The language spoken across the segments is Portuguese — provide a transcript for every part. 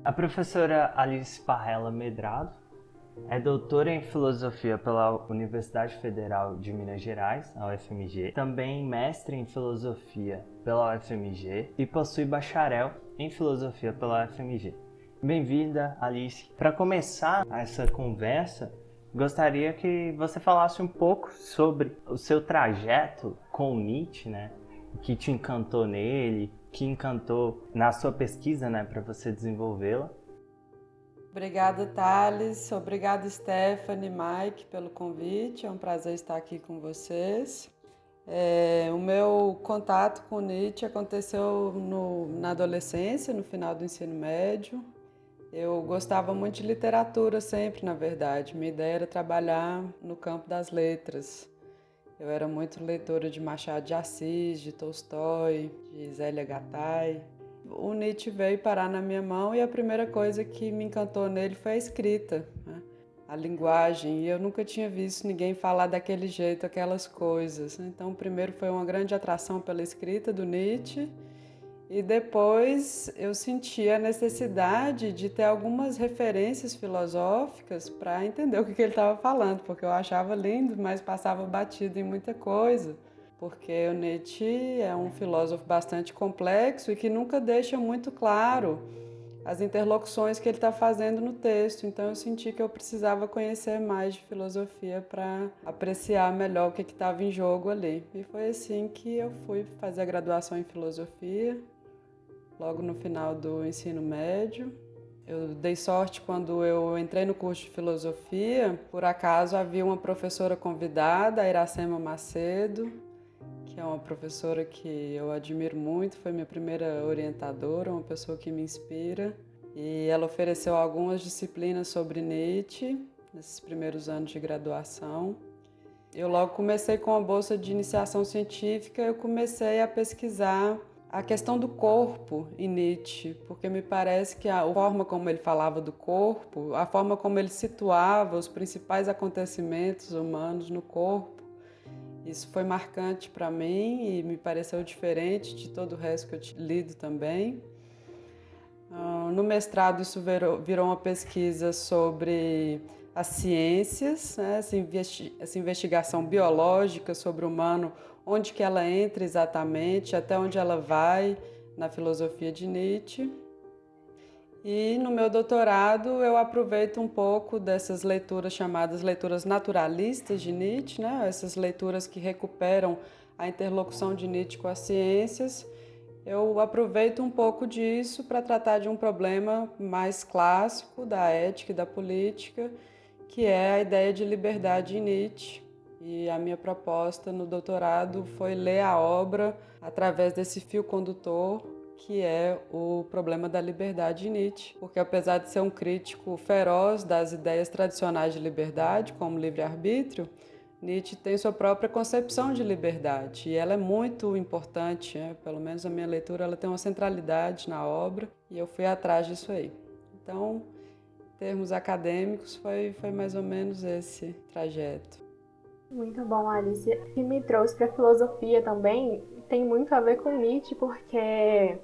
A professora Alice Parrella Medrado é doutora em Filosofia pela Universidade Federal de Minas Gerais, a UFMG, também mestre em Filosofia pela UFMG e possui bacharel em Filosofia pela UFMG. Bem-vinda, Alice. Para começar essa conversa, gostaria que você falasse um pouco sobre o seu trajeto com o Nietzsche, né? O que te encantou nele, o que encantou na sua pesquisa, né, para você desenvolvê-la. Obrigada, Thales. Obrigada, Stephanie, Mike, pelo convite. É um prazer estar aqui com vocês. O meu contato com Nietzsche aconteceu na adolescência, no final do ensino médio. Eu gostava muito de literatura sempre, na verdade. Minha ideia era trabalhar no campo das letras. Eu era muito leitora de Machado de Assis, de Tolstói, de Zélia Gattai. O Nietzsche veio parar na minha mão e a primeira coisa que me encantou nele foi a escrita, né? A linguagem. E eu nunca tinha visto ninguém falar daquele jeito, aquelas coisas. Então, primeiro foi uma grande atração pela escrita do Nietzsche. E depois eu senti a necessidade de ter algumas referências filosóficas para entender o que ele estava falando, porque eu achava lindo, mas passava batido em muita coisa. Porque o Nietzsche é um filósofo bastante complexo e que nunca deixa muito claro as interlocuções que ele está fazendo no texto. Então eu senti que eu precisava conhecer mais de filosofia para apreciar melhor o que estava em jogo ali. E foi assim que eu fui fazer a graduação em filosofia. Logo no final do ensino médio. Eu dei sorte quando eu entrei no curso de filosofia, por acaso havia uma professora convidada, a Iracema Macedo, que é uma professora que eu admiro muito, foi minha primeira orientadora, uma pessoa que me inspira. E ela ofereceu algumas disciplinas sobre Nietzsche, nesses primeiros anos de graduação. Eu logo comecei com a bolsa de iniciação científica, eu comecei a pesquisar a questão do corpo em Nietzsche, porque me parece que a forma como ele falava do corpo, a forma como ele situava os principais acontecimentos humanos no corpo, isso foi marcante para mim e me pareceu diferente de todo o resto que eu tinha lido também. No mestrado isso virou uma pesquisa sobre as ciências, né? Essa investigação biológica sobre o humano, onde que ela entra exatamente, até onde ela vai na filosofia de Nietzsche. E no meu doutorado eu aproveito um pouco dessas leituras chamadas leituras naturalistas de Nietzsche, né? Essas leituras que recuperam a interlocução de Nietzsche com as ciências. Eu aproveito um pouco disso para tratar de um problema mais clássico da ética e da política, que é a ideia de liberdade em Nietzsche. E a minha proposta no doutorado foi ler a obra através desse fio condutor, que é o problema da liberdade em Nietzsche. Porque apesar de ser um crítico feroz das ideias tradicionais de liberdade, como livre-arbítrio, Nietzsche tem sua própria concepção de liberdade e ela é muito importante, né? Pelo menos a minha leitura ela tem uma centralidade na obra e eu fui atrás disso aí. Então, em termos acadêmicos, foi mais ou menos esse trajeto. Muito bom, Alice. O que me trouxe para a filosofia também tem muito a ver com Nietzsche, porque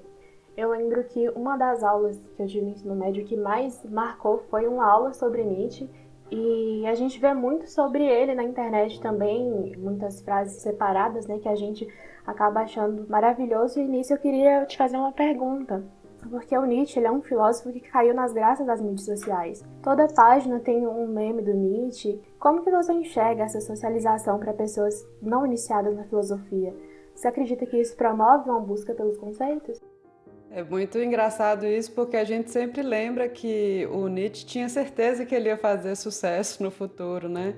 eu lembro que uma das aulas que eu tive no ensino médio que mais marcou foi uma aula sobre Nietzsche. E a gente vê muito sobre ele na internet também, muitas frases separadas, né, que a gente acaba achando maravilhoso. E nisso eu queria te fazer uma pergunta. Porque o Nietzsche ele é um filósofo que caiu nas graças das mídias sociais. Toda página tem um meme do Nietzsche. Como que você enxerga essa socialização para pessoas não iniciadas na filosofia? Você acredita que isso promove uma busca pelos conceitos? É muito engraçado isso, porque a gente sempre lembra que o Nietzsche tinha certeza que ele ia fazer sucesso no futuro, né?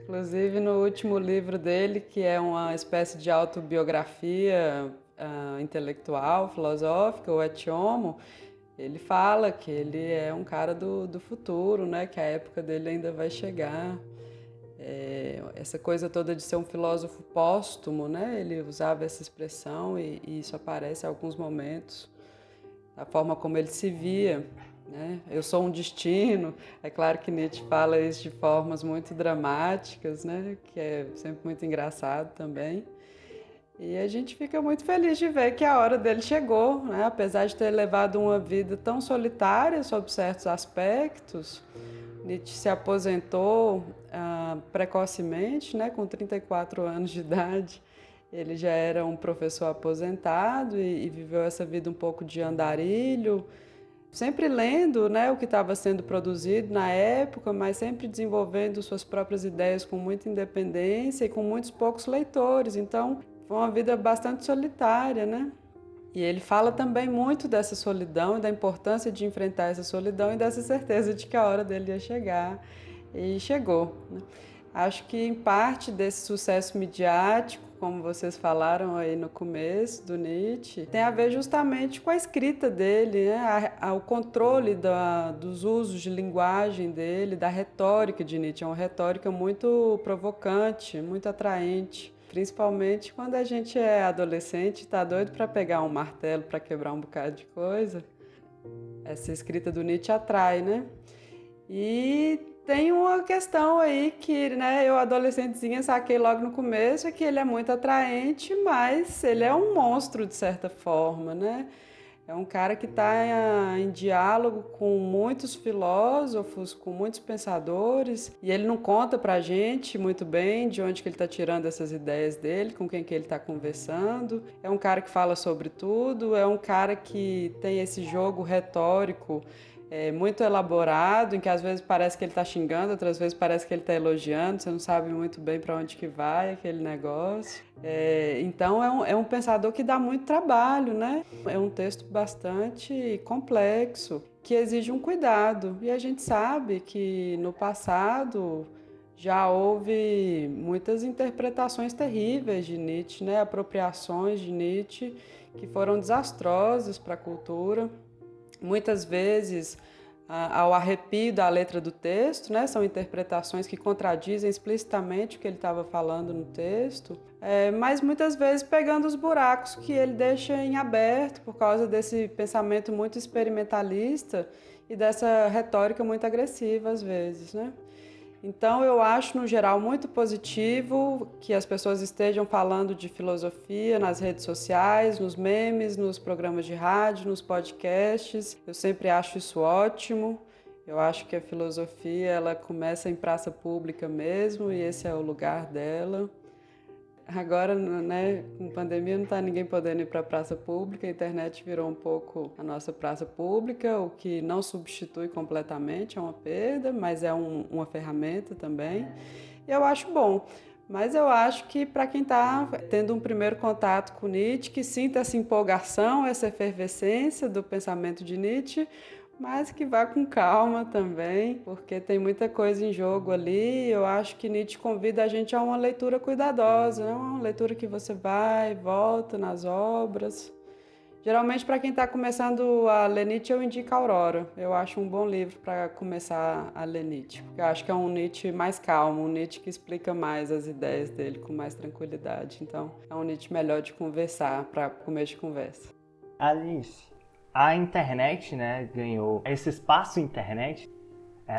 Inclusive no último livro dele, que é uma espécie de autobiografia intelectual, filosófica, o Et Homo, ele fala que ele é um cara do futuro, né? Que a época dele ainda vai chegar. Essa coisa toda de ser um filósofo póstumo, né? Ele usava essa expressão e isso aparece em alguns momentos, a forma como ele se via, né? Eu sou um destino. É claro que Nietzsche fala isso de formas muito dramáticas, né? Que é sempre muito engraçado também. E a gente fica muito feliz de ver que a hora dele chegou, né? Apesar de ter levado uma vida tão solitária sob certos aspectos, Nietzsche se aposentou precocemente, né? Com 34 anos de idade. Ele já era um professor aposentado e viveu essa vida um pouco de andarilho, sempre lendo, né, o que estava sendo produzido na época, mas sempre desenvolvendo suas próprias ideias com muita independência e com muitos poucos leitores. Então, foi uma vida bastante solitária, né? E ele fala também muito dessa solidão e da importância de enfrentar essa solidão e dessa certeza de que a hora dele ia chegar. E chegou, né? Acho que em parte desse sucesso midiático, como vocês falaram aí no começo do Nietzsche, tem a ver justamente com a escrita dele, né? O controle dos usos de linguagem dele, da retórica de Nietzsche. É uma retórica muito provocante, muito atraente. Principalmente quando a gente é adolescente e está doido para pegar um martelo para quebrar um bocado de coisa. Essa escrita do Nietzsche atrai, né? E tem uma questão aí que, né, eu adolescentezinha saquei logo no começo, é que ele é muito atraente, mas ele é um monstro de certa forma, né? É um cara que está em diálogo com muitos filósofos, com muitos pensadores, e ele não conta pra gente muito bem de onde que ele está tirando essas ideias dele, com quem que ele está conversando. É um cara que fala sobre tudo, é um cara que tem esse jogo retórico muito elaborado, em que às vezes parece que ele está xingando, outras vezes parece que ele está elogiando, você não sabe muito bem para onde que vai aquele negócio. Então é um pensador que dá muito trabalho, né? É um texto bastante complexo, que exige um cuidado. E a gente sabe que no passado já houve muitas interpretações terríveis de Nietzsche, né? Apropriações de Nietzsche que foram desastrosas para a cultura. Muitas vezes ao arrepio da letra do texto, né? São interpretações que contradizem explicitamente o que ele estava falando no texto, mas muitas vezes pegando os buracos que ele deixa em aberto por causa desse pensamento muito experimentalista e dessa retórica muito agressiva às vezes, né? Então, eu acho, no geral, muito positivo que as pessoas estejam falando de filosofia nas redes sociais, nos memes, nos programas de rádio, nos podcasts. Eu sempre acho isso ótimo. Eu acho que a filosofia, ela começa em praça pública mesmo, e esse é o lugar dela. Agora, né, com pandemia, não está ninguém podendo ir para a praça pública, a internet virou um pouco a nossa praça pública, o que não substitui completamente, é uma perda, mas é uma ferramenta também. E eu acho bom. Mas eu acho que para quem está tendo um primeiro contato com Nietzsche, que sinta essa empolgação, essa efervescência do pensamento de Nietzsche, mas que vá com calma também, porque tem muita coisa em jogo ali. Eu acho que Nietzsche convida a gente a uma leitura cuidadosa, né? Uma leitura que você vai e volta nas obras. Geralmente, para quem está começando a ler Nietzsche, eu indico Aurora. Eu acho um bom livro para começar a ler Nietzsche, porque eu acho que é um Nietzsche mais calmo, um Nietzsche que explica mais as ideias dele com mais tranquilidade. Então, é um Nietzsche melhor de conversar, para começo de conversa. Alice, a internet, né, ganhou esse espaço internet,